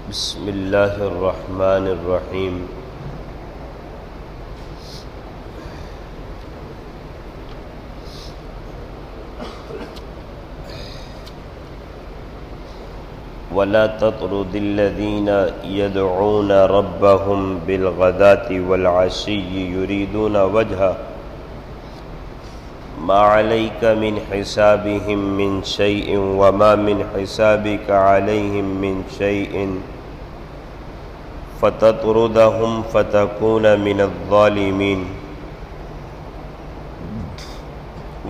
بسم اللہ الرحمن الرحیم۔ وَلَا تَطْرُدِ الَّذِينَ يَدْعُونَ رَبَّهُمْ بِالْغَدَاةِ وَالْعَشِيِّ يُرِيدُونَ وَجْهَهُ مَا عَلَيْكَ مِنْ حِسَابِهِمْ مِنْ شَيْءٍ وَمَا مِنْ حِسَابِكَ عَلَيْهِمْ مِنْ شَيْءٍ فَتَطْرُدَهُمْ فَتَكُونَ مِنَ الظَّالِمِينَ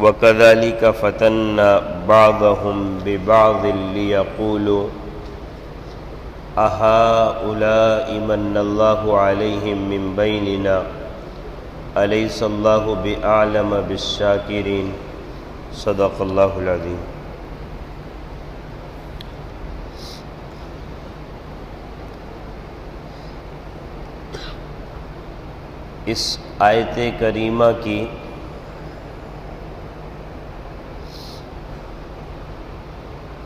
وَكَذَلِكَ فَتَنَّا بَعْضَهُمْ بِبَعْضٍ لِيَقُولُوا أَهَؤُلَاءِ مَنَّ اللَّهُ عَلَيْهِمْ مِنْ بَيْنِنَا أَلَيْسَ اللَّهُ بِأَعْلَمَ بِالشَّاكِرِينَ صدق اللہ العظیم۔ اس آیت کریمہ کی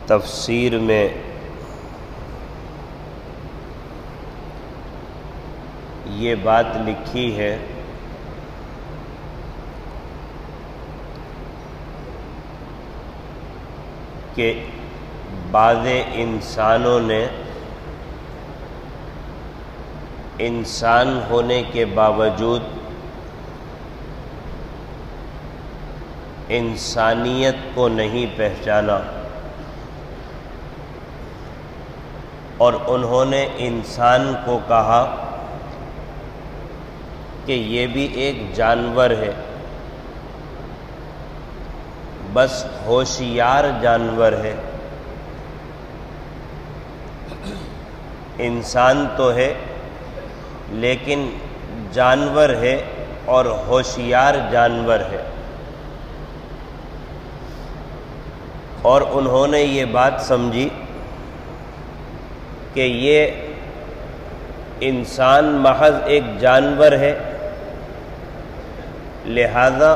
تفسیر میں یہ بات لکھی ہے کہ بعض انسانوں نے انسان ہونے کے باوجود انسانیت کو نہیں پہچانا، اور انہوں نے انسان کو کہا کہ یہ بھی ایک جانور ہے، بس ہوشیار جانور ہے۔ انسان تو ہے لیکن جانور ہے اور ہوشیار جانور ہے۔ اور انہوں نے یہ بات سمجھی کہ یہ انسان محض ایک جانور ہے، لہذا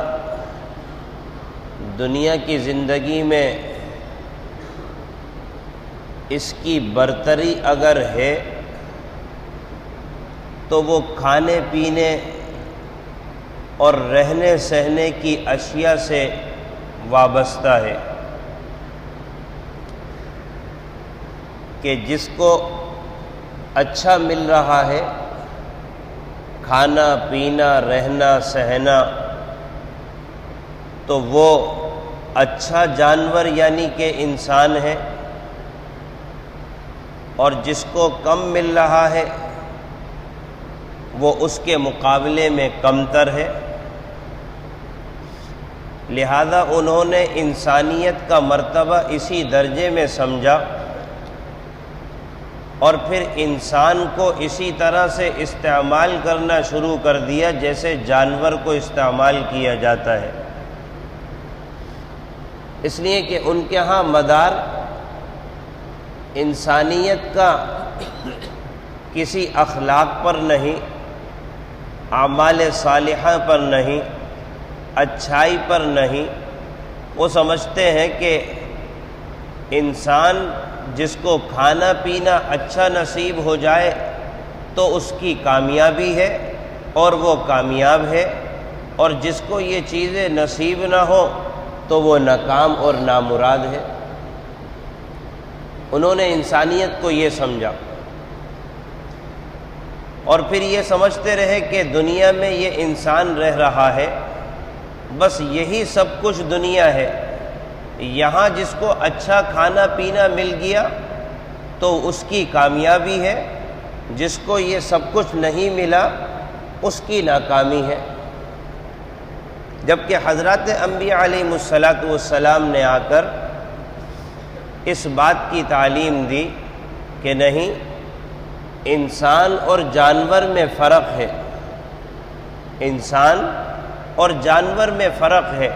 دنیا کی زندگی میں اس کی برتری اگر ہے تو وہ کھانے پینے اور رہنے سہنے کی اشیاء سے وابستہ ہے، کہ جس کو اچھا مل رہا ہے، کھانا پینا رہنا سہنا، تو وہ اچھا جانور یعنی کہ انسان ہے، اور جس کو کم مل رہا ہے وہ اس کے مقابلے میں کمتر ہے۔ لہذا انہوں نے انسانیت کا مرتبہ اسی درجے میں سمجھا، اور پھر انسان کو اسی طرح سے استعمال کرنا شروع کر دیا جیسے جانور کو استعمال کیا جاتا ہے، اس لیے کہ ان کے ہاں مدار انسانیت کا کسی اخلاق پر نہیں، اعمال صالحہ پر نہیں، اچھائی پر نہیں۔ وہ سمجھتے ہیں کہ انسان جس کو کھانا پینا اچھا نصیب ہو جائے تو اس کی کامیابی ہے اور وہ کامیاب ہے، اور جس کو یہ چیزیں نصیب نہ ہو تو وہ ناکام اور نامراد ہے۔ انہوں نے انسانیت کو یہ سمجھا، اور پھر یہ سمجھتے رہے کہ دنیا میں یہ انسان رہ رہا ہے، بس یہی سب کچھ دنیا ہے، یہاں جس کو اچھا کھانا پینا مل گیا تو اس کی کامیابی ہے، جس کو یہ سب کچھ نہیں ملا اس کی ناکامی ہے۔ جبکہ حضرات انبیاء علیہم السلام نے آ کر اس بات کی تعلیم دی کہ نہیں، انسان اور جانور میں فرق ہے، انسان اور جانور میں فرق ہے۔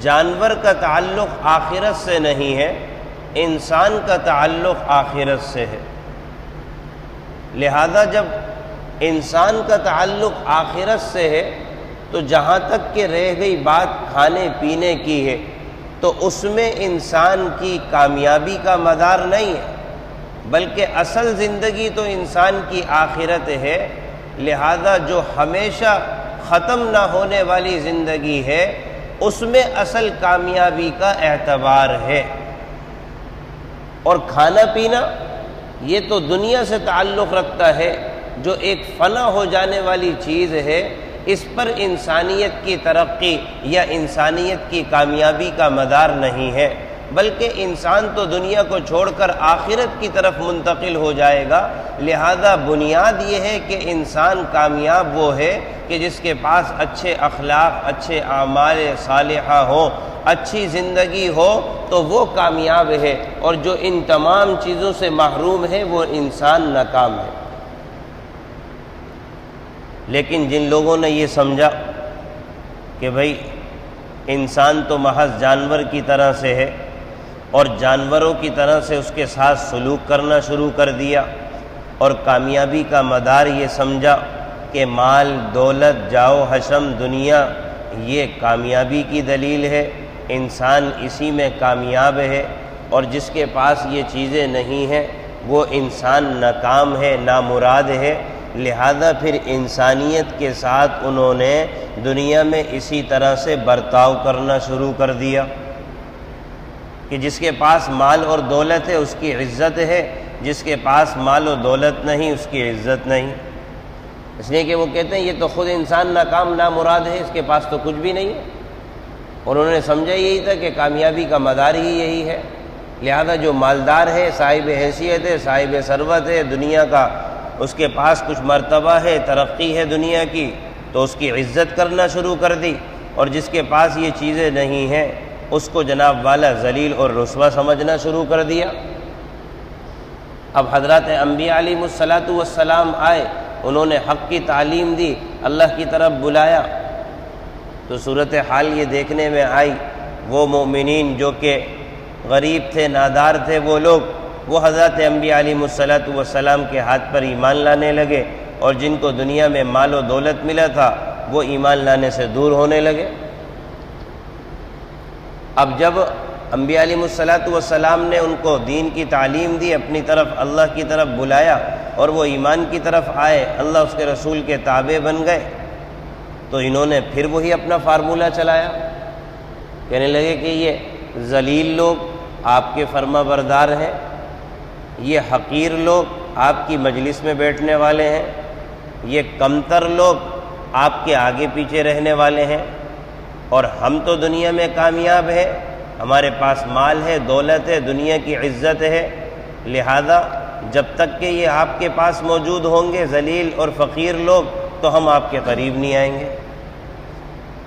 جانور کا تعلق آخرت سے نہیں ہے، انسان کا تعلق آخرت سے ہے۔ لہذا جب انسان کا تعلق آخرت سے ہے تو جہاں تک کہ رہ گئی بات کھانے پینے کی ہے تو اس میں انسان کی کامیابی کا مدار نہیں ہے، بلکہ اصل زندگی تو انسان کی آخرت ہے، لہذا جو ہمیشہ ختم نہ ہونے والی زندگی ہے اس میں اصل کامیابی کا اعتبار ہے۔ اور کھانا پینا یہ تو دنیا سے تعلق رکھتا ہے، جو ایک فنا ہو جانے والی چیز ہے، اس پر انسانیت کی ترقی یا انسانیت کی کامیابی کا مدار نہیں ہے، بلکہ انسان تو دنیا کو چھوڑ کر آخرت کی طرف منتقل ہو جائے گا۔ لہذا بنیاد یہ ہے کہ انسان کامیاب وہ ہے کہ جس کے پاس اچھے اخلاق، اچھے اعمال صالحہ ہوں، اچھی زندگی ہو تو وہ کامیاب ہے، اور جو ان تمام چیزوں سے محروم ہے وہ انسان ناکام ہے۔ لیکن جن لوگوں نے یہ سمجھا کہ بھئی انسان تو محض جانور کی طرح سے ہے، اور جانوروں کی طرح سے اس کے ساتھ سلوک کرنا شروع کر دیا، اور کامیابی کا مدار یہ سمجھا کہ مال، دولت، جاؤ حشم، دنیا یہ کامیابی کی دلیل ہے، انسان اسی میں کامیاب ہے، اور جس کے پاس یہ چیزیں نہیں ہیں وہ انسان ناکام ہے، نامراد ہے۔ لہذا پھر انسانیت کے ساتھ انہوں نے دنیا میں اسی طرح سے برتاؤ کرنا شروع کر دیا کہ جس کے پاس مال اور دولت ہے اس کی عزت ہے، جس کے پاس مال و دولت نہیں اس کی عزت نہیں، اس لیے کہ وہ کہتے ہیں یہ تو خود انسان ناکام نامراد ہے، اس کے پاس تو کچھ بھی نہیں ہے۔ اور انہوں نے سمجھا یہی تھا کہ کامیابی کا مدار ہی یہی ہے، لہذا جو مالدار ہے، صاحب حیثیت ہے، صاحب ثروت ہے، دنیا کا اس کے پاس کچھ مرتبہ ہے، ترقی ہے دنیا کی، تو اس کی عزت کرنا شروع کر دی، اور جس کے پاس یہ چیزیں نہیں ہیں اس کو جناب والا ذلیل اور رسوا سمجھنا شروع کر دیا۔ اب حضرات انبیاء علیہ السلام آئے، انہوں نے حق کی تعلیم دی، اللہ کی طرف بلایا، تو صورتحال یہ دیکھنے میں آئی وہ مومنین جو کہ غریب تھے، نادار تھے، وہ لوگ وہ حضرت انبیاء علیہ السلام کے ہاتھ پر ایمان لانے لگے، اور جن کو دنیا میں مال و دولت ملا تھا وہ ایمان لانے سے دور ہونے لگے۔ اب جب انبیاء علیہ السلام نے ان کو دین کی تعلیم دی، اپنی طرف اللہ کی طرف بلایا، اور وہ ایمان کی طرف آئے، اللہ اس کے رسول کے تابع بن گئے، تو انہوں نے پھر وہی اپنا فارمولہ چلایا، کہنے لگے کہ یہ ذلیل لوگ آپ کے فرما بردار ہیں، یہ حقیر لوگ آپ کی مجلس میں بیٹھنے والے ہیں، یہ کمتر لوگ آپ کے آگے پیچھے رہنے والے ہیں، اور ہم تو دنیا میں کامیاب ہیں، ہمارے پاس مال ہے، دولت ہے، دنیا کی عزت ہے، لہذا جب تک کہ یہ آپ کے پاس موجود ہوں گے ذلیل اور فقیر لوگ تو ہم آپ کے قریب نہیں آئیں گے۔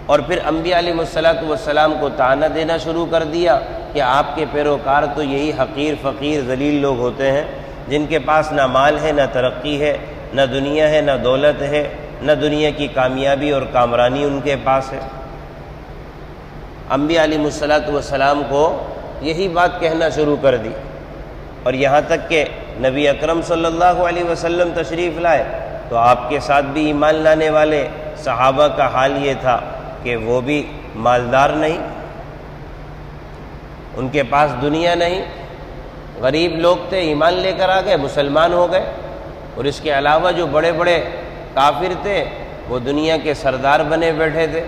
اور پھر انبیاء علیہ السلام کو طعنہ دینا شروع کر دیا کہ آپ کے پیروکار تو یہی حقیر، فقیر، ذلیل لوگ ہوتے ہیں جن کے پاس نہ مال ہے، نہ ترقی ہے، نہ دنیا ہے، نہ دولت ہے، نہ دنیا کی کامیابی اور کامرانی ان کے پاس ہے۔ انبیاء علیہ السلام کو یہی بات کہنا شروع کر دی، اور یہاں تک کہ نبی اکرم صلی اللہ علیہ وسلم تشریف لائے تو آپ کے ساتھ بھی ایمان لانے والے صحابہ کا حال یہ تھا کہ وہ بھی مالدار نہیں، ان کے پاس دنیا نہیں، غریب لوگ تھے، ایمان لے کر آ گئے، مسلمان ہو گئے، اور اس کے علاوہ جو بڑے بڑے کافر تھے وہ دنیا کے سردار بنے بیٹھے تھے،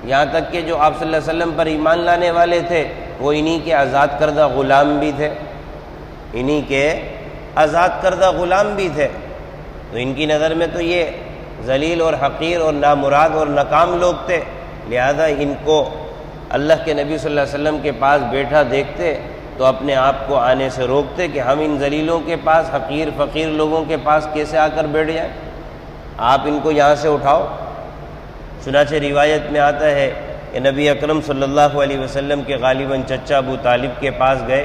یہاں تک کہ جو آپ صلی اللہ علیہ وسلم پر ایمان لانے والے تھے وہ انہی کے آزاد کردہ غلام بھی تھے، انہی کے آزاد کردہ غلام بھی تھے، تو ان کی نظر میں تو یہ ذلیل اور حقیر اور نامراد اور ناکام لوگ تھے، لہذا ان کو اللہ کے نبی صلی اللہ علیہ وسلم کے پاس بیٹھا دیکھتے تو اپنے آپ کو آنے سے روکتے کہ ہم ان ذلیلوں کے پاس، حقیر فقیر لوگوں کے پاس کیسے آ کر بیٹھ جائیں، آپ ان کو یہاں سے اٹھاؤ۔ چنانچہ روایت میں آتا ہے کہ نبی اکرم صلی اللہ علیہ وسلم کے غالباً چچا ابو طالب کے پاس گئے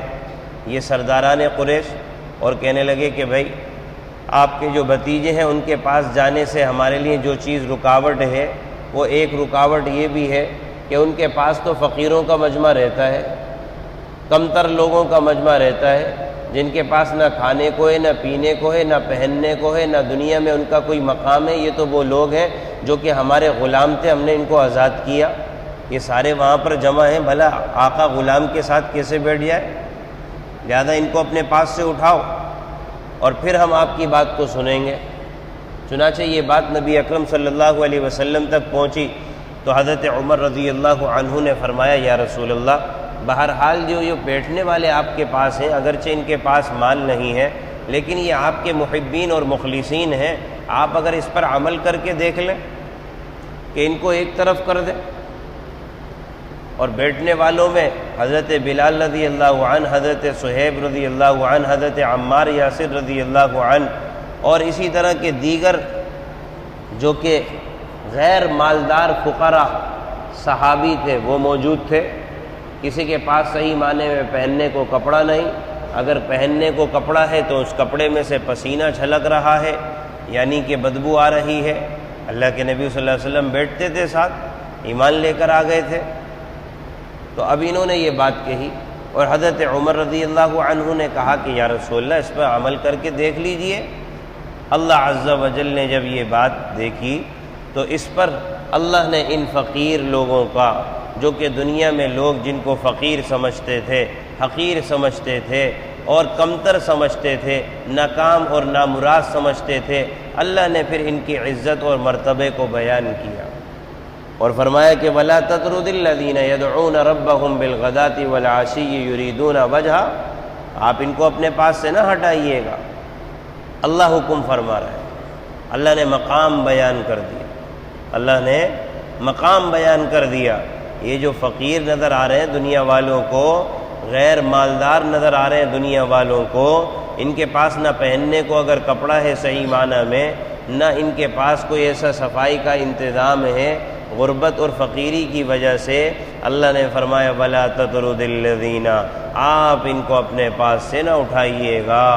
یہ سرداران قریش، اور کہنے لگے کہ بھائی آپ کے جو بھتیجے ہیں ان کے پاس جانے سے ہمارے لیے جو چیز رکاوٹ ہے وہ ایک رکاوٹ یہ بھی ہے کہ ان کے پاس تو فقیروں کا مجمع رہتا ہے، کمتر لوگوں کا مجمع رہتا ہے، جن کے پاس نہ کھانے کو ہے، نہ پینے کو ہے، نہ پہننے کو ہے، نہ دنیا میں ان کا کوئی مقام ہے، یہ تو وہ لوگ ہیں جو کہ ہمارے غلام تھے، ہم نے ان کو آزاد کیا، یہ سارے وہاں پر جمع ہیں، بھلا آقا غلام کے ساتھ کیسے بیٹھ جائے، لہذا ان کو اپنے پاس سے اٹھاؤ۔ اور پھر ہم آپ کی بات کو سنیں گے۔ چنانچہ یہ بات نبی اکرم صلی اللہ علیہ وسلم تک پہنچی تو حضرت عمر رضی اللہ عنہ نے فرمایا یا رسول اللہ، بہرحال جو یہ بیٹھنے والے آپ کے پاس ہیں، اگرچہ ان کے پاس مال نہیں ہے لیکن یہ آپ کے محبین اور مخلصین ہیں، آپ اگر اس پر عمل کر کے دیکھ لیں کہ ان کو ایک طرف کر دیں۔ اور بیٹھنے والوں میں حضرت بلال رضی اللہ عنہ، حضرت صہیب رضی اللہ عنہ، حضرت عمار یاسر رضی اللہ عنہ اور اسی طرح کے دیگر جو کہ غیر مالدار فقراء صحابی تھے وہ موجود تھے۔ کسی کے پاس صحیح معنی میں پہننے کو کپڑا نہیں، اگر پہننے کو کپڑا ہے تو اس کپڑے میں سے پسینہ چھلک رہا ہے، یعنی کہ بدبو آ رہی ہے۔ اللہ کے نبی صلی اللہ علیہ وسلم بیٹھتے تھے ساتھ، ایمان لے کر آ گئے تھے۔ تو اب انہوں نے یہ بات کہی اور حضرت عمر رضی اللہ عنہ نے کہا کہ یا رسول اللہ اس پر عمل کر کے دیکھ لیجئے۔ اللہ عز و جل نے جب یہ بات دیکھی تو اس پر اللہ نے ان فقیر لوگوں کا، جو کہ دنیا میں لوگ جن کو فقیر سمجھتے تھے، حقیر سمجھتے تھے اور کمتر سمجھتے تھے، ناکام اور نامراد سمجھتے تھے، اللہ نے پھر ان کی عزت اور مرتبے کو بیان کیا اور فرمایا کہ وَلَا تَطْرُدِ الَّذِينَ يَدْعُونَ رَبَّهُمْ بِالْغَدَاةِ وَالْعَشِيِّ يُرِيدُونَ وَجْهَهُ، آپ ان کو اپنے پاس سے نہ ہٹائیے گا۔ اللہ حکم فرما رہا ہے، اللہ نے مقام بیان کر دیا، اللہ نے مقام بیان کر دیا۔ یہ جو فقیر نظر آ رہے ہیں دنیا والوں کو، غیر مالدار نظر آ رہے ہیں دنیا والوں کو، ان کے پاس نہ پہننے کو اگر کپڑا ہے صحیح معنی میں، نہ ان کے پاس کوئی ایسا صفائی کا انتظام ہے، غربت اور فقیری کی وجہ سے اللہ نے فرمایا وَلَا تَطْرُدِ الَّذِينَ، آپ ان کو اپنے پاس سے نہ اٹھائیے گا۔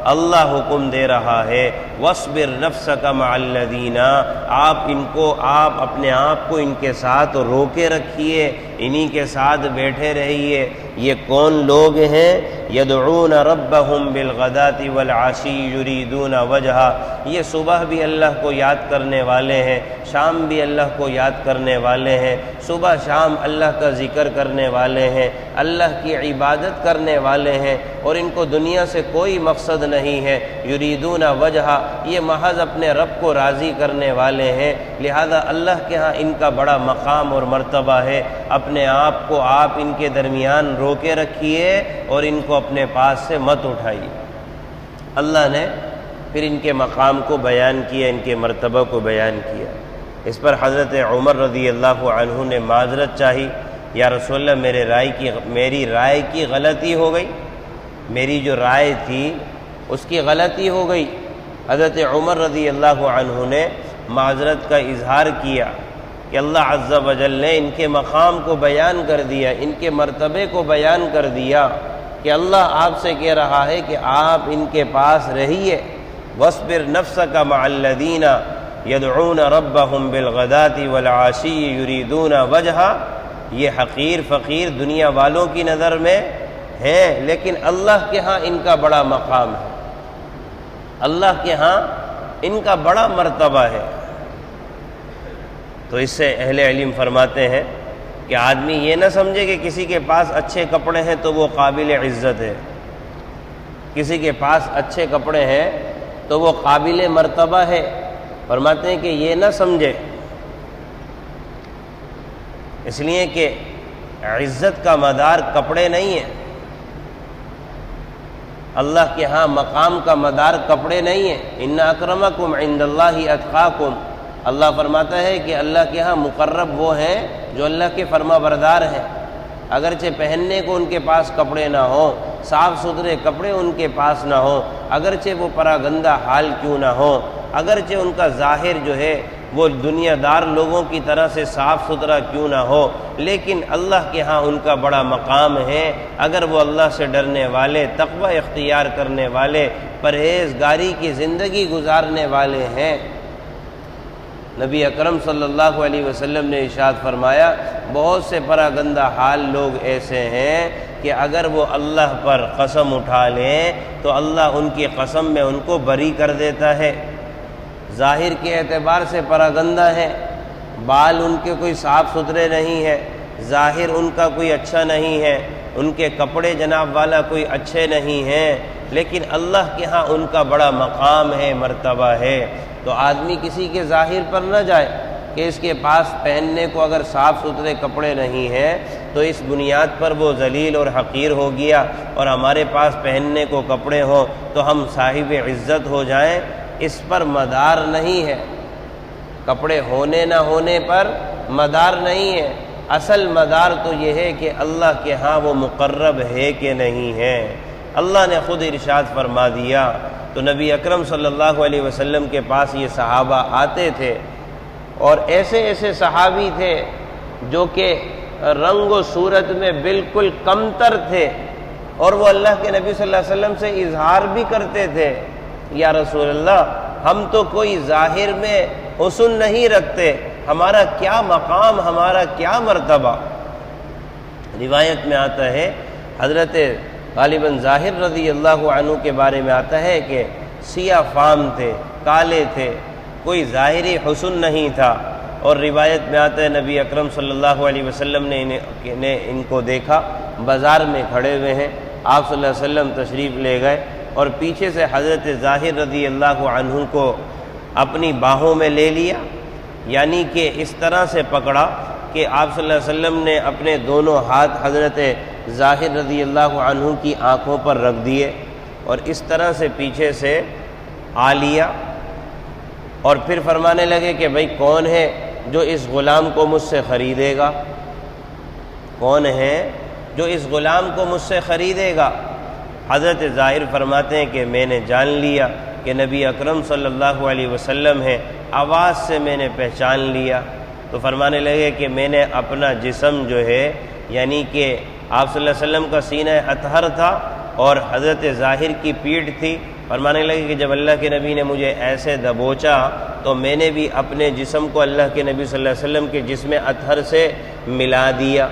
اللہ حکم دے رہا ہے وَاصْبِرْ نَفْسَكَ مَعَ الَّذِينَ، آپ اپنے آپ کو ان کے ساتھ روکے رکھیے، انہی کے ساتھ بیٹھے رہیے۔ یہ کون لوگ ہیں؟ یدعون ربهم بالغداة والعشی یریدون وجہہ، یہ صبح بھی اللہ کو یاد کرنے والے ہیں، شام بھی اللہ کو یاد کرنے والے ہیں، صبح شام اللہ کا ذکر کرنے والے ہیں، اللہ کی عبادت کرنے والے ہیں، اور ان کو دنیا سے کوئی مقصد نہیں ہے۔ یریدون وجہہ، یہ محض اپنے رب کو راضی کرنے والے ہیں، لہذا اللہ کے ہاں ان کا بڑا مقام اور مرتبہ ہے۔ اپنے آپ کو آپ ان کے درمیان روکے رکھیے اور ان کو اپنے پاس سے مت اٹھائیے۔ اللہ نے پھر ان کے مقام کو بیان کیا، ان کے مرتبہ کو بیان کیا۔ اس پر حضرت عمر رضی اللہ عنہ نے معذرت چاہی، یا رسول اللہ میری رائے کی غلطی ہو گئی، میری جو رائے تھی اس کی غلطی ہو گئی۔ حضرت عمر رضی اللہ عنہ نے معذرت کا اظہار کیا کہ اللہ عز و جل نے ان کے مقام کو بیان کر دیا، ان کے مرتبے کو بیان کر دیا کہ اللہ آپ سے کہہ رہا ہے کہ آپ ان کے پاس رہیے۔ وَاصْبِرْ نَفْسَكَ مَعَ الَّذِينَ يَدْعُونَ رَبَّهُمْ بِالْغَدَاةِ وَالْعَشِيِّ يُرِيدُونَ وَجْهَهُ، یہ حقیر فقیر دنیا والوں کی نظر میں ہیں، لیکن اللہ کے ہاں ان کا بڑا مقام ہے، اللہ کے ہاں ان کا بڑا مرتبہ ہے۔ تو اس سے اہل علم فرماتے ہیں کہ آدمی یہ نہ سمجھے کہ کسی کے پاس اچھے کپڑے ہیں تو وہ قابل عزت ہے، کسی کے پاس اچھے کپڑے ہیں تو وہ قابل مرتبہ ہے۔ فرماتے ہیں کہ یہ نہ سمجھے، اس لیے کہ عزت کا مدار کپڑے نہیں ہے، اللہ کے ہاں مقام کا مدار کپڑے نہیں ہے۔ ان اکرمکم عند اللہ اتقاکم، اللہ فرماتا ہے کہ اللہ کے ہاں مقرب وہ ہیں جو اللہ کے فرما بردار ہیں، اگرچہ پہننے کو ان کے پاس کپڑے نہ ہوں، صاف ستھرے کپڑے ان کے پاس نہ ہوں، اگرچہ وہ پراگندہ حال کیوں نہ ہوں، اگرچہ ان کا ظاہر جو ہے وہ دنیا دار لوگوں کی طرح سے صاف ستھرا کیوں نہ ہو، لیکن اللہ کے ہاں ان کا بڑا مقام ہے۔ اگر وہ اللہ سے ڈرنے والے، تقوی اختیار کرنے والے، پرہیزگاری کی زندگی گزارنے والے ہیں۔ نبی اکرم صلی اللہ علیہ وسلم نے ارشاد فرمایا بہت سے پراگندہ حال لوگ ایسے ہیں کہ اگر وہ اللہ پر قسم اٹھا لیں تو اللہ ان کی قسم میں ان کو بری کر دیتا ہے۔ ظاہر کے اعتبار سے پراگندہ ہیں، بال ان کے کوئی صاف ستھرے نہیں ہے، ظاہر ان کا کوئی اچھا نہیں ہے، ان کے کپڑے جناب والا کوئی اچھے نہیں ہیں، لیکن اللہ کے ہاں ان کا بڑا مقام ہے، مرتبہ ہے۔ تو آدمی کسی کے ظاہر پر نہ جائے کہ اس کے پاس پہننے کو اگر صاف ستھرے کپڑے نہیں ہیں تو اس بنیاد پر وہ ذلیل اور حقیر ہو گیا، اور ہمارے پاس پہننے کو کپڑے ہوں تو ہم صاحب عزت ہو جائیں، اس پر مدار نہیں ہے۔ کپڑے ہونے نہ ہونے پر مدار نہیں ہے، اصل مدار تو یہ ہے کہ اللہ کے ہاں وہ مقرب ہے کہ نہیں ہے۔ اللہ نے خود ارشاد فرما دیا۔ تو نبی اکرم صلی اللہ علیہ وسلم کے پاس یہ صحابہ آتے تھے، اور ایسے ایسے صحابی تھے جو کہ رنگ و صورت میں بالکل کمتر تھے، اور وہ اللہ کے نبی صلی اللہ علیہ وسلم سے اظہار بھی کرتے تھے، یا رسول اللہ ہم تو کوئی ظاہر میں حسن نہیں رکھتے، ہمارا کیا مقام، ہمارا کیا مرتبہ۔ روایت میں آتا ہے حضرت غالباً ظاہر رضی اللہ عنہ کے بارے میں آتا ہے کہ سیاہ فام تھے، کالے تھے، کوئی ظاہری حسن نہیں تھا، اور روایت میں آتا ہے نبی اکرم صلی اللہ علیہ وسلم نے ان کو دیکھا، بازار میں کھڑے ہوئے ہیں، آپ صلی اللہ علیہ وسلم تشریف لے گئے، اور پیچھے سے حضرت ظاہر رضی اللہ عنہ کو اپنی باہوں میں لے لیا، یعنی کہ اس طرح سے پکڑا کہ آپ صلی اللہ علیہ وسلم نے اپنے دونوں ہاتھ حضرت ظاہر رضی اللہ عنہ کی آنکھوں پر رکھ دیے، اور اس طرح سے پیچھے سے آ لیا، اور پھر فرمانے لگے کہ بھئی کون ہے جو اس غلام کو مجھ سے خریدے گا؟ کون ہے جو اس غلام کو مجھ سے خریدے گا؟ حضرت ظاہر فرماتے ہیں کہ میں نے جان لیا کہ نبی اکرم صلی اللہ علیہ وسلم ہے، آواز سے میں نے پہچان لیا۔ تو فرمانے لگے کہ میں نے اپنا جسم جو ہے، یعنی کہ آپ صلی اللہ علیہ وسلم کا سینہ اطہر تھا اور حضرت ظاہر کی پیٹھ تھی، فرمانے لگے کہ جب اللہ کے نبی نے مجھے ایسے دبوچا تو میں نے بھی اپنے جسم کو اللہ کے نبی صلی اللہ علیہ وسلم کے جسم اطہر سے ملا دیا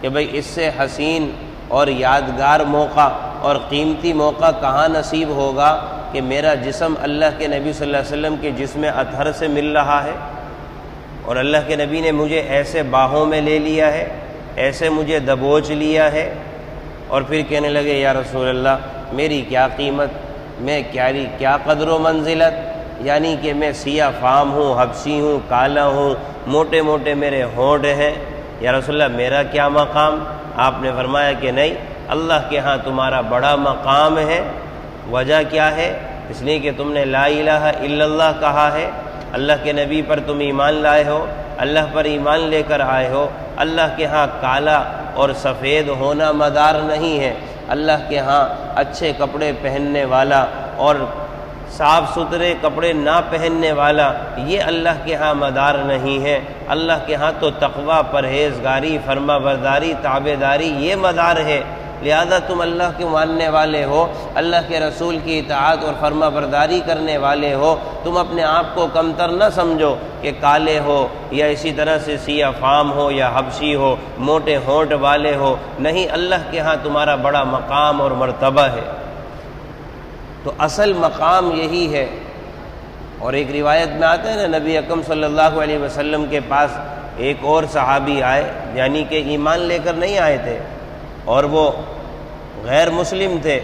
کہ بھئی اس سے حسین اور یادگار موقع اور قیمتی موقع کہاں نصیب ہوگا کہ میرا جسم اللہ کے نبی صلی اللہ علیہ وسلم کے جسم اطہر سے مل رہا ہے، اور اللہ کے نبی نے مجھے ایسے باہوں میں لے لیا ہے، ایسے مجھے دبوچ لیا ہے، اور پھر کہنے لگے یا رسول اللہ میری کیا قیمت، میں کیا قدر و منزلت، یعنی کہ میں سیاہ فام ہوں، حبشی ہوں، کالا ہوں، موٹے موٹے میرے ہونٹ ہیں، یا رسول اللہ میرا کیا مقام؟ آپ نے فرمایا کہ نہیں، اللہ کے ہاں تمہارا بڑا مقام ہے۔ وجہ کیا ہے؟ اس لیے کہ تم نے لا الہ الا اللہ کہا ہے، اللہ کے نبی پر تم ایمان لائے ہو، اللہ پر ایمان لے کر آئے ہو۔ اللہ کے ہاں کالا اور سفید ہونا مدار نہیں ہے، اللہ کے ہاں اچھے کپڑے پہننے والا اور صاف ستھرے کپڑے نہ پہننے والا یہ اللہ کے ہاں مدار نہیں ہے، اللہ کے ہاں تو تقوی، پرہیزگاری، فرما برداری، تابعداری یہ مدار ہے۔ لہذا تم اللہ کے ماننے والے ہو، اللہ کے رسول کی اطاعت اور فرما برداری کرنے والے ہو، تم اپنے آپ کو کمتر نہ سمجھو کہ کالے ہو یا اسی طرح سے سیاہ فام ہو یا حبشی ہو، موٹے ہونٹ والے ہو، نہیں، اللہ کے ہاں تمہارا بڑا مقام اور مرتبہ ہے۔ تو اصل مقام یہی ہے۔ اور ایک روایت میں آتا ہے نا، نبی اکرم صلی اللہ علیہ وسلم کے پاس ایک اور صحابی آئے، یعنی کہ ایمان لے کر نہیں آئے تھے، اور وہ غیر مسلم تھے،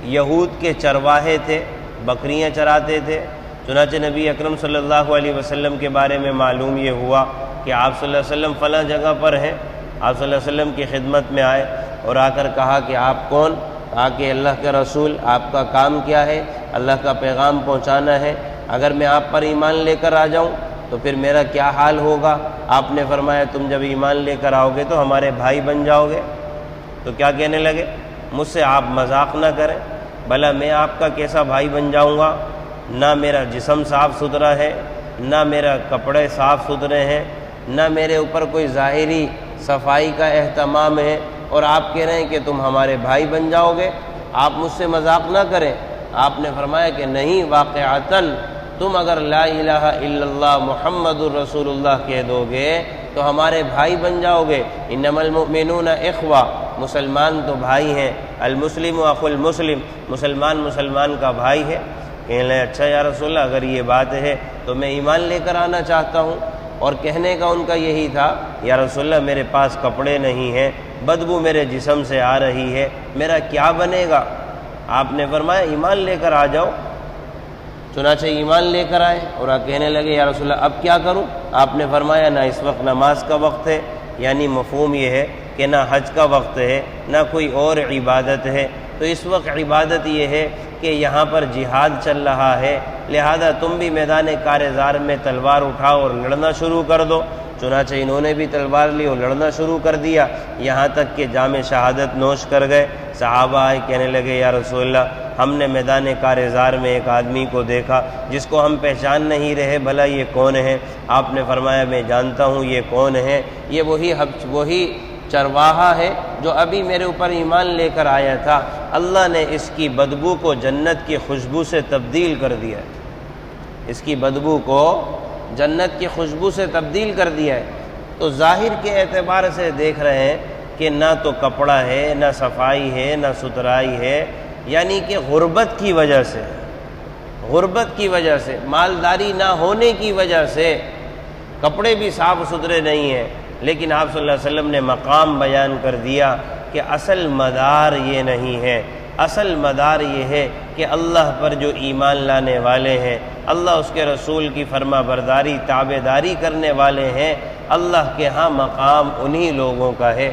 یہود کے چرواہے تھے، بکریاں چراتے تھے۔ چنانچہ نبی اکرم صلی اللہ علیہ وسلم کے بارے میں معلوم یہ ہوا کہ آپ صلی اللہ علیہ وسلم فلاں جگہ پر ہیں۔ آپ صلی اللہ علیہ وسلم کی خدمت میں آئے اور آ کر کہا کہ آپ کون؟ کہا کہ اللہ کے رسول، آپ کا کام کیا ہے؟ اللہ کا پیغام پہنچانا ہے، اگر میں آپ پر ایمان لے کر آ جاؤں تو پھر میرا کیا حال ہوگا؟ آپ نے فرمایا تم جب ایمان لے کر آؤ گے تو ہمارے بھائی بن جاؤ گے۔ تو کیا کہنے لگے؟ مجھ سے آپ مذاق نہ کریں، بھلا میں آپ کا کیسا بھائی بن جاؤں گا؟ نہ میرا جسم صاف ستھرا ہے، نہ میرا کپڑے صاف ستھرے ہیں، نہ میرے اوپر کوئی ظاہری صفائی کا اہتمام ہے، اور آپ کہہ رہے ہیں کہ تم ہمارے بھائی بن جاؤ گے، آپ مجھ سے مذاق نہ کریں۔ آپ نے فرمایا کہ نہیں، واقعتاً تم اگر لا الہ الا اللہ محمد الرسول اللہ کہہ دو گے تو ہمارے بھائی بن جاؤ گے۔ انما المؤمنون اخوہ، مسلمان تو بھائی ہیں، المسلم اخو المسلم، مسلمان مسلمان کا بھائی ہے۔ کہنے لگے اچھا یا رسول اللہ اگر یہ بات ہے تو میں ایمان لے کر آنا چاہتا ہوں۔ اور کہنے کا ان کا یہی تھا، یا رسول اللہ میرے پاس کپڑے نہیں ہیں، بدبو میرے جسم سے آ رہی ہے، میرا کیا بنے گا؟ آپ نے فرمایا ایمان لے کر آ جاؤ۔ چنانچہ ایمان لے کر آئے اور کہنے لگے یا رسول اللہ اب کیا کروں؟ آپ نے فرمایا نہ اس وقت نماز کا وقت ہے، یعنی مفہوم یہ ہے کہ نہ حج کا وقت ہے، نہ کوئی اور عبادت ہے، تو اس وقت عبادت یہ ہے کہ یہاں پر جہاد چل رہا ہے، لہذا تم بھی میدان کارزار میں تلوار اٹھاؤ اور لڑنا شروع کر دو۔ چنانچہ انہوں نے بھی تلوار لی اور لڑنا شروع کر دیا، یہاں تک کہ جام شہادت نوش کر گئے۔ صحابہ آئے، کہنے لگے یا رسول اللہ ہم نے میدان کارزار میں ایک آدمی کو دیکھا جس کو ہم پہچان نہیں رہے، بھلا یہ کون ہے؟ آپ نے فرمایا میں جانتا ہوں یہ کون ہے، یہ وہی چرواہا ہے جو ابھی میرے اوپر ایمان لے کر آیا تھا، اللہ نے اس کی بدبو کو جنت کی خوشبو سے تبدیل کر دیا ہے، اس کی بدبو کو جنت کی خوشبو سے تبدیل کر دیا ہے۔ تو ظاہر کے اعتبار سے دیکھ رہے ہیں کہ نہ تو کپڑا ہے، نہ صفائی ہے، نہ ستھرائی ہے، یعنی کہ غربت کی وجہ سے مالداری نہ ہونے کی وجہ سے کپڑے بھی صاف ستھرے نہیں ہیں، لیکن آپ صلی اللہ علیہ وسلم نے مقام بیان کر دیا کہ اصل مدار یہ نہیں ہے، اصل مدار یہ ہے کہ اللہ پر جو ایمان لانے والے ہیں، اللہ اس کے رسول کی فرما برداری تابعداری کرنے والے ہیں، اللہ کے ہاں مقام انہی لوگوں کا ہے۔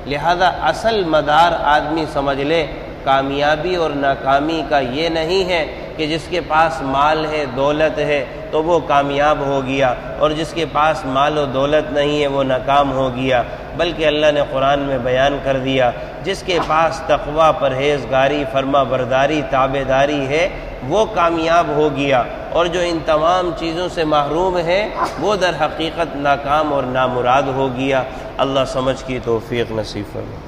لہذا اصل مدار آدمی سمجھ لے، کامیابی اور ناکامی کا یہ نہیں ہے کہ جس کے پاس مال ہے، دولت ہے تو وہ کامیاب ہو گیا، اور جس کے پاس مال و دولت نہیں ہے وہ ناکام ہو گیا، بلکہ اللہ نے قرآن میں بیان کر دیا جس کے پاس تقوی، پرہیزگاری، فرما برداری، تابعداری ہے وہ کامیاب ہو گیا، اور جو ان تمام چیزوں سے محروم ہے وہ در حقیقت ناکام اور نامراد ہو گیا۔ اللہ سمجھ کی توفیق نصیب فرمائے۔